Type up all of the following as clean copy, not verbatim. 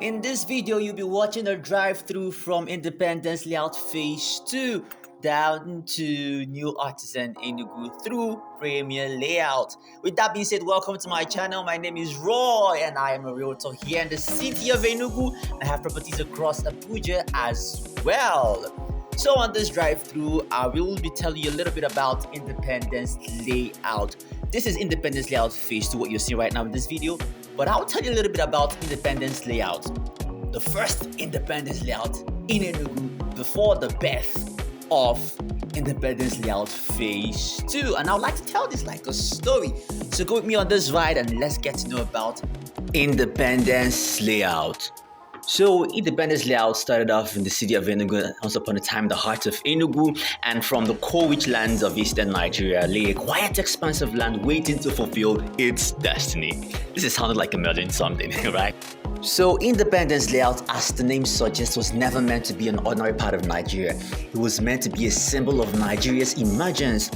In this video, you'll be watching a drive-through from Independence Layout Phase 2 down to New Artisan Enugu through Premier Layout. With that being said, welcome to my channel. My name is Roy and I am a realtor here in the city of Enugu. I have properties across Abuja as well. So on this drive-through, I will be telling you a little bit about Independence Layout. This is Independence Layout Phase 2, what you're seeing right now in this video. But I'll tell you a little bit about Independence Layout. The first Independence Layout in Enugu before the birth of Independence Layout Phase 2. And I would like to tell this like a story. So go with me on this ride and let's get to know about Independence Layout. So Independence Layout started off in the city of Enugu, once upon a time the heart of Enugu, and from the coal-rich lands of eastern Nigeria lay a quiet expanse of land waiting to fulfill its destiny. This is sounded like a melody something, right? So Independence Layout, as the name suggests, was never meant to be an ordinary part of Nigeria. It was meant to be a symbol of Nigeria's emergence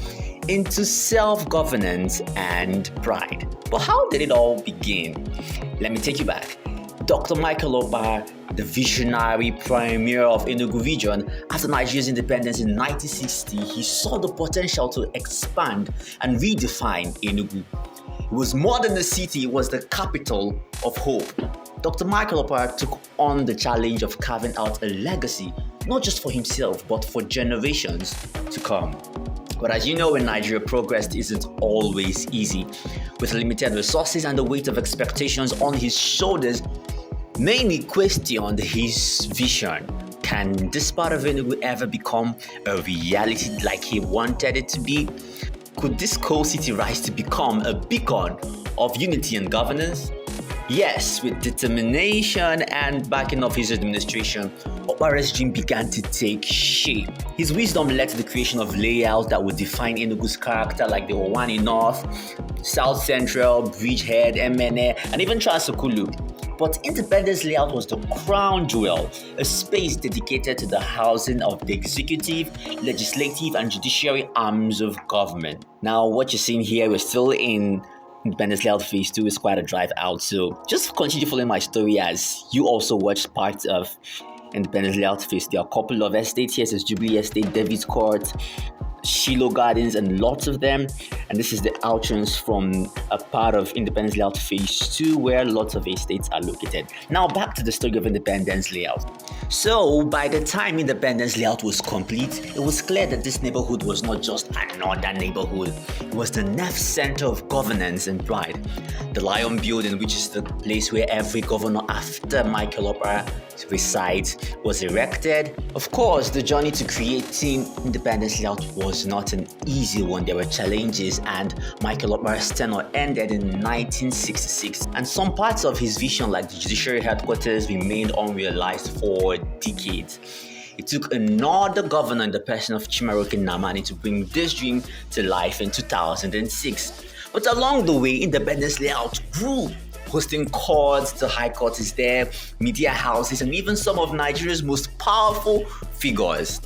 into self-governance and pride. But how did it all begin? Let me take you back. Dr. Michael Opar, the visionary premier of Enugu region, after Nigeria's independence in 1960, he saw the potential to expand and redefine Enugu. It was more than a city, it was the capital of hope. Dr. Michael Opar took on the challenge of carving out a legacy, not just for himself, but for generations to come. But as you know, when Nigeria progressed isn't always easy. With limited resources and the weight of expectations on his shoulders, many questioned his vision. Can this part of Enugu ever become a reality like he wanted it to be? Could this coal city rise to become a beacon of unity and governance? Yes, with determination and backing of his administration, Opara's dream began to take shape. His wisdom led to the creation of layouts that would define Enugu's character, like the Owani North, South Central, Bridgehead, MNA, and even Transokulu. But Independence Layout was the crown jewel, a space dedicated to the housing of the executive, legislative, and judiciary arms of government. Now, what you're seeing here, we're still in Independence Layout Phase 2. Is quite a drive out, so just continue following my story as you also watch parts of Independence Layout Phase 2. There are a couple of estates here, says Jubilee Estate, David's Court, Shiloh Gardens, and lots of them. And this is the outrance from a part of Independence Layout Phase 2 where lots of estates are located. Now back to the story of Independence Layout. So by the time Independence Layout was complete, it was clear that this neighborhood was not just another neighborhood. It was the nerve center of governance and pride. The Lion Building, which is the place where every governor after Michael Opara resides, was erected. Of course, the journey to creating Independence Layout was not an easy one. There were challenges, and Michael Opara's tenure ended in 1966. And some parts of his vision, like the judiciary headquarters, remained unrealized for decades. It took another governor in the person of Chimaroke Namani to bring this dream to life in 2006. But along the way, Independence Layout grew. Hosting courts, the High Court is there, media houses, and even some of Nigeria's most powerful figures.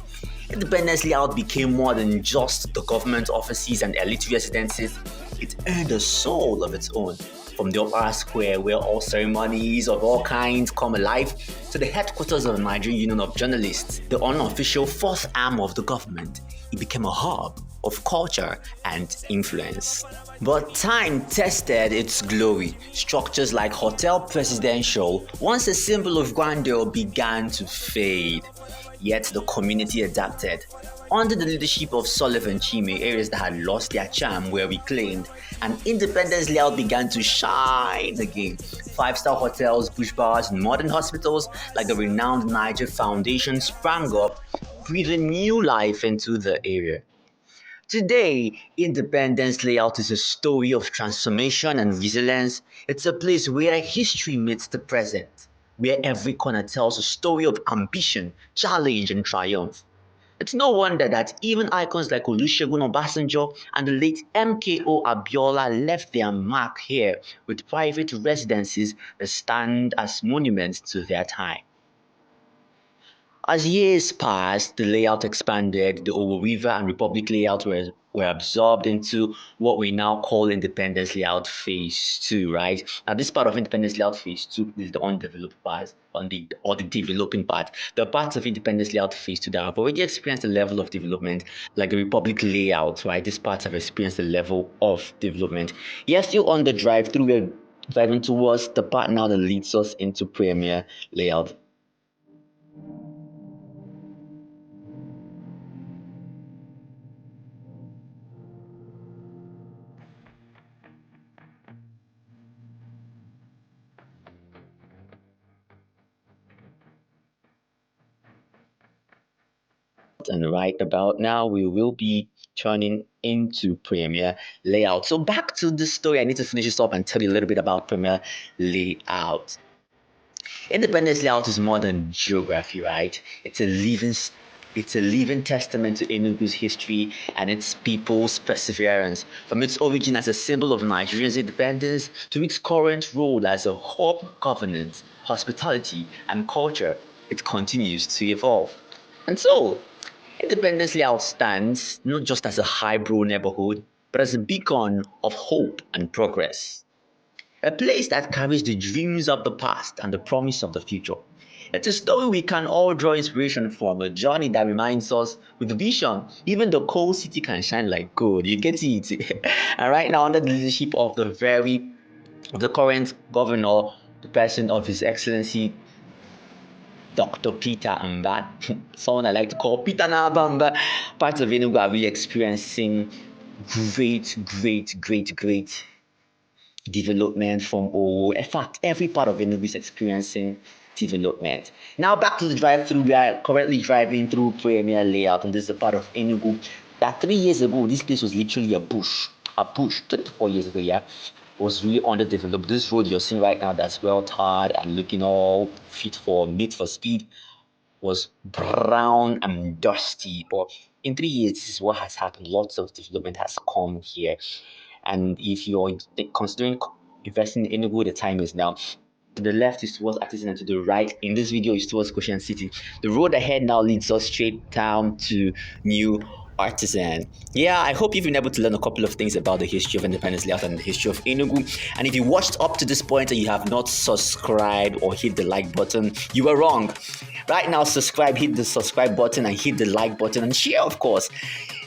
Independence Layout became more than just the government offices and elite residences. It earned a soul of its own. From the Opera Square, where all ceremonies of all kinds come alive, to the headquarters of the Nigerian Union of Journalists, the unofficial fourth arm of the government, it became a hub of culture and influence. But time tested its glory. Structures like Hotel Presidential, once a symbol of grandeur, began to fade. Yet the community adapted. Under the leadership of Sullivan Chime, areas that had lost their charm were reclaimed, and Independence Layout began to shine again. Five-star hotels, bush bars, and modern hospitals like the renowned Niger Foundation sprang up, breathing new life into the area. Today, Independence Layout is a story of transformation and resilience. It's a place where history meets the present, where every corner tells a story of ambition, challenge, and triumph. It's no wonder that even icons like Olusegun Obasanjo and the late MKO Abiola left their mark here with private residences that stand as monuments to their time. As years passed, the layout expanded, the Owo River and Republic layout were absorbed into what we now call Independence Layout Phase 2, right? Now, this part of Independence Layout Phase 2 is the undeveloped part, or the developing part. The parts of Independence Layout Phase 2 that have already experienced a level of development, like the Republic layout, right? These parts have experienced a level of development. Yet still on the drive through, we're driving towards the part now that leads us into Premier layout. And right about now, we will be turning into Premiere Layout. So back to the story, I need to finish this up and tell you a little bit about Premiere Layout. Independence Layout is more than geography, right? It's a living testament to Enugu's history and its people's perseverance. From its origin as a symbol of Nigeria's independence to its current role as a hub of governance, hospitality, and culture, it continues to evolve. And so, Independence Layout stands not just as a highbrow neighborhood, but as a beacon of hope and progress. A place that carries the dreams of the past and the promise of the future. It's a story we can all draw inspiration from, a journey that reminds us with vision, even the cold city can shine like gold. You get it? And right now, under the leadership of the current governor, the person of His Excellency Dr. Peter Mba, someone I like to call Peter Nabamba, parts of Enugu are really experiencing great development from Owo. In fact, every part of Enugu is experiencing development. Now back to the drive-through. We are currently driving through Premier Layout, and this is a part of Enugu that 3 years ago, this place was literally a bush. 24 years ago, yeah. Was really underdeveloped. This road you're seeing right now that's well tarred and looking all made for speed was brown and dusty. But in 3 years, this is what has happened. Lots of development has come here. And if you're considering investing in Enugu, the time is now. To the left is towards Artisan, and to the right in this video is towards Goshen City. The road ahead now leads us straight down to New Artisan. Yeah, I hope you've been able to learn a couple of things about the history of Independence Layout and the history of Enugu. And if you watched up to this point and you have not subscribed or hit the like button, you are wrong. Right now, subscribe, hit the subscribe button and hit the like button and share, of course,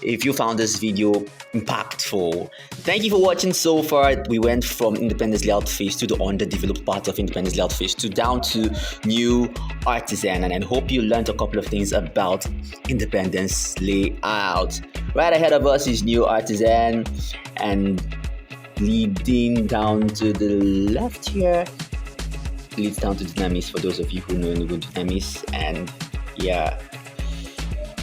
if you found this video impactful. Thank you for watching so far. We went from Independence Layout Phase 2, the underdeveloped part of Independence Layout Phase 2, down to New Artisan. And I hope you learned a couple of things about Independence Layout. Right ahead of us is New Artisan, and leading down to the left here leads down to Dynamis, for those of you who know Dynamis. And yeah,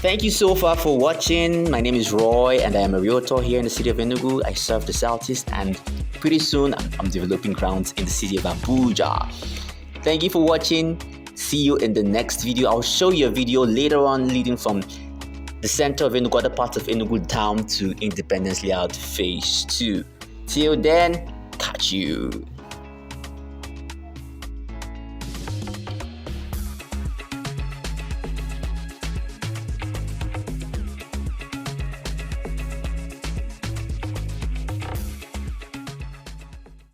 thank you so far for watching. My name is Roy and I am a realtor here in the city of Enugu. I serve the Southeast, and pretty soon I'm developing grounds in the city of Abuja. Thank you for watching. See you in the next video. I'll show you a video later on leading from the center of Enugu, other parts of Enugu, down to Independence Layout Phase 2. Till then, catch you.